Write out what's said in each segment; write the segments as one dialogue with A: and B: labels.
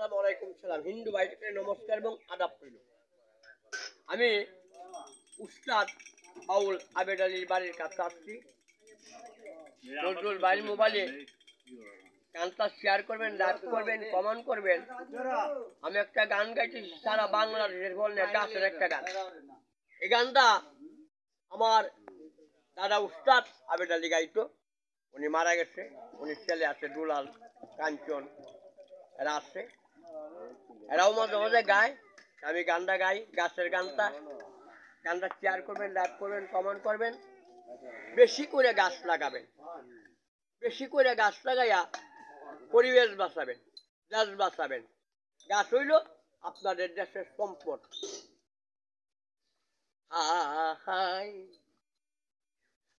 A: আসসালামু আলাইকুম সালাম হিন্দু ভাইকে নমস্কার এবং আদাব করিল। আমি উস্তাদ বাউল আবেদ আলীর বাড়ির কাছে আসছি। নজরুল ভাইয়ের মোবাইলে গানটা শেয়ার করবেন, লাইক করবেন, কমেন্ট করবেন। আমি একটা গান গাইতেছি সারা বাংলাদেশের বললে গাছের একটা গান। এই গানটা আমার দাদা উস্তাদ আবেদ আলী গাইতো, উনি মারা গেছে। উনি ছেলে আছে দুলাল, কাঞ্চন, এরা আছে, এরাও মাঝে মাঝে গায়। আমি গানটা গাই, গাছের গানটা শেয়ার করবেন, লাইক করবেন, কমেন্ট করবেন। বেশি করে গাছ লাগাবেন, বেশি করে গাছ লাগাইয়া পরিবেশ বাঁচাবেন, দেশ বাঁচাবেন। গাছ হইল আপনাদের দেশের সম্পদ।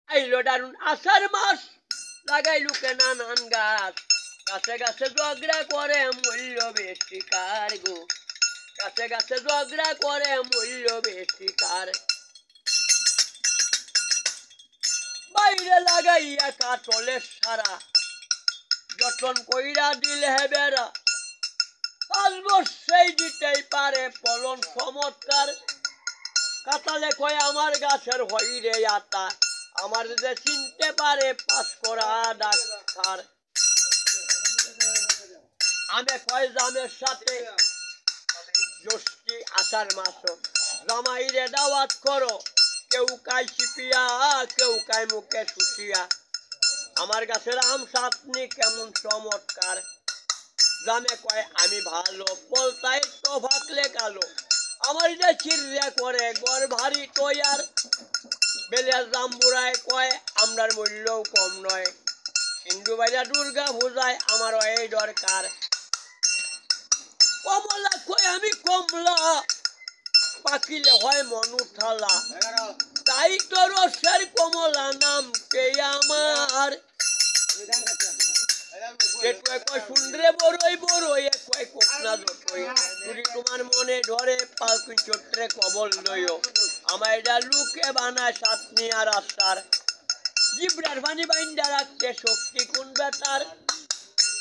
A: আইলো দারুন আষাঢ় মাস, লাগাই লুকে নানান গাছ। গাছে গাছে ঝগড়া করে মূল্য বেশি কার গো, গাছে গাছে ঝগড়া করে মূল্য বেশি কার। বাইরে লাগাইয়া কাটলের সারা, যতন কইরা দিলে বেড়া। 5 বছর দিতেই পারে ফলন চমৎকার। কাটালে কয় আমার গাছের হইরে আতা, আমার যে চিনতে পারে পাস করা ডাক্তার। আমি কয় জামের সাথে জ্যৈষ্ঠী আষাঢ় মাস, জামাইরে দাওয়াত করো। কেউ কায় চিপিয়া, কেউ কায় মুখে শুষিয়া। আমার গাছের আম চাটনি কেমন চমৎকার। জামে কয় আমি ভালো, বলতাই তো ভাগলে কালো। আমার যে চিড়িয়া করে গড় ভারী তৈয়ার। বেলিয়া জাম্বুরায় কয় আমরার মূল্যও কম নয়। হিন্দু ভাইরা দুর্গা পূজায় আমারও এই দরকার। কমলা কয় আমি কমলা, পাকিলে হয় মনু ঠালা। তাই তো রসের কমলা নাম কে আমার। শুনরে বড়ই বড়ই কয় কোকনা যতই। যদি তোমার মনে ধরে পালকি চত্রে কবল লইও। আমার এটা লুকে বানায় চাটনি আর আচার। জিব্রার পানি বাইন্দা রাখতে শক্তি কোন বেটার।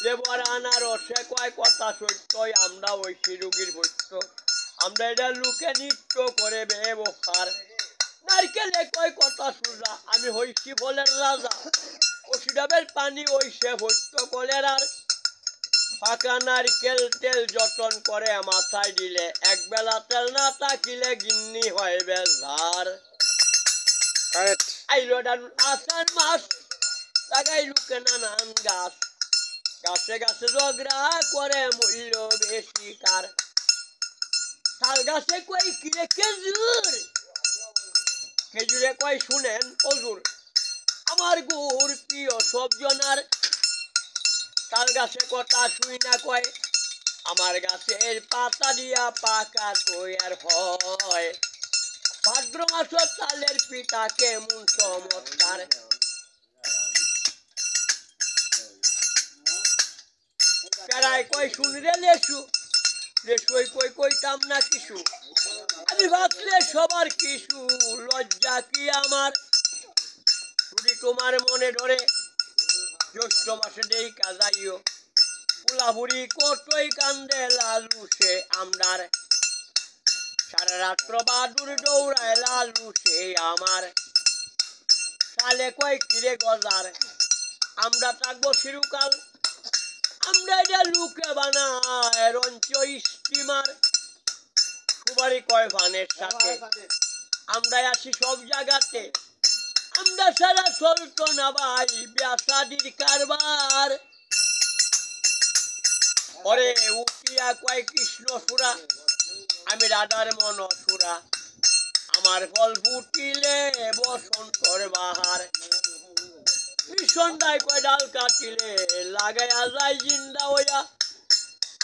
A: লেবর আনারসে কয় কথা সত্যই, আমরা ঐশী রুগীর ভৈত্য। আমরা এটা লুকে নৃত্য করে ব্যবহার। নারকেলে কয় কথা সোজা, আমি হইছি বলের রাজা। ওষুধের পানি ওইসে ভৈত্য কলেরার। ফাঁকা নারকেল তেল যতন করে মাথায় দিলে। একবেলা তেল না থাকিলে গিন্নি হয় বেজার। আইলো দারুন আষাঢ় মাস, লাগাই লুকে নানান গাছ। গাছে গাছে ঝগড়া করে মূল্য বেশি কার। তাল গাছে কয় কিরে খেজুর, খেজুরে কয় শুনেন অজুর। আমার গুড় প্রিয় সব জনার। তাল গাছে কথা শুই না কয়, আমার গাছের পাতা দিয়া পাকা তৈয়ার হয়। ভাদ্র মাসের তালের পিঠা কেমন চমৎকার। পেড়ায় কয় শুনরে লেসু, লেসুই কই কইতাম না কিছু। আমি ভাবলে সবার কিছু, লজ্জা কি আমার। যদি তোমার মনে ধরে জ্যৈষ্ঠ মাসে দেই কাজাইও। পুলাপুরি কতই কান্দে লালু সে আমদার। সারা রাত্র বাদুর দৌড়ায় লালু সে আমার। সালে কয় কিরে গজার, আমরা থাকবো চিরকাল। আমরা এটা লুকে বানায় রঞ্চ স্টিমার। সুবারি কয় ভানের সাথে, আমরা আসি সব জায়গাতে। আমরা সারা চলতো না ভাই বিয়াসাদির কারবার। পরে উঠিয়া কয় কৃষ্ণ সুরা, আমি রাধার মন সুরা। আমার ফল ফুটিলে বসন্তর বাহার। সন্ধ্যায় কয় ডাল কাটিলে লাগাইয়া যায় জিন্দা হইয়া।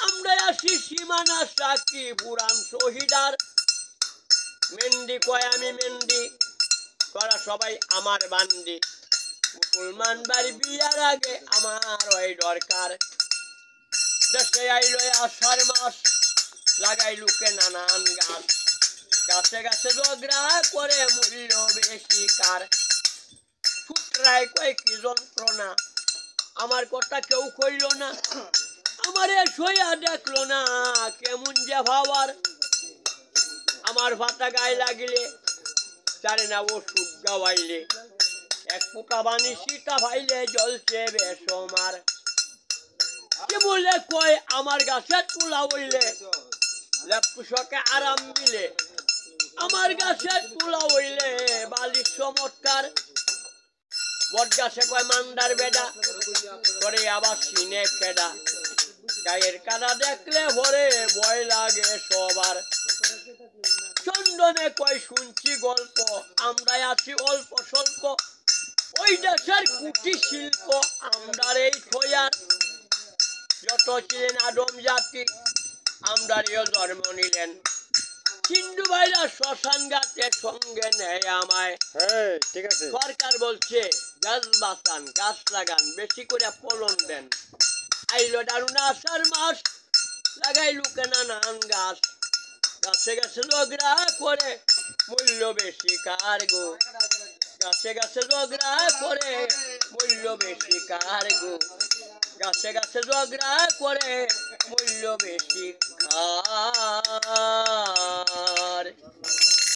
A: আমরা আসি সীমানা সাক্ষী পুরাণ শহীদার। মেন্দি কয় আমি মেন্দি, করা সবাই আমার বান্দি। মুসলমান বাড়ি বিয়ার আগে আমার ওই দরকার। দেশে আইলো আষাঢ় মাস, লাগাই লুকে নানান গাছ। গাছে গাছে ঝগড়া করে মূল্য বেশি কার। ফুটরায় কয় কি যন্ত্রণা, আমার কথা কেউ কইল না। আমারে সইয়া দেখলো না কেমন যে ভাবার আমার ভাতা গায়ে লাগিলে জানে না ওষুধ গাওয়াইলে এক পোকা বানি সীতা ভাইলে জ্বলছে বেসমার কি বলে কয় আমার গাছের তুলা হইলে লেপুষকে আরাম মিলে আমার গাছের তুলা হইলে বালির চমৎকার বট গাছে কয় মান্দার বেডা করে আবার সিনে খেডা গায়ের কাদা দেখলে ভরে ভয় লাগে সবার চন্দনে কয় শুনছি গল্প আমরা আছি অল্প স্বল্প ওই দেশের কুটি শিল্প আমরার এই থয়ার যত ছিলেন আদম জাতি আমরারিও জন্ম নিলেন হিন্দু ভাইরা শ্মশান গাতে সঙ্গে নেয় আমায়
B: ঠিক আছে
A: সরকার বলছে গাছ বাঁচান গাছ লাগান বেশি করে ফলন দেন আইলো দারুণ আষাঢ় মাস লাগাই লুকে নানান গাছ গাছে গাছে ঝগড়া করে মূল্য বেশি কার গো গাছে গাছে ঝগড়া করে মূল্য বেশি কার গো গাছে গাছে ঝগড়া করে মূল্য বেশি কার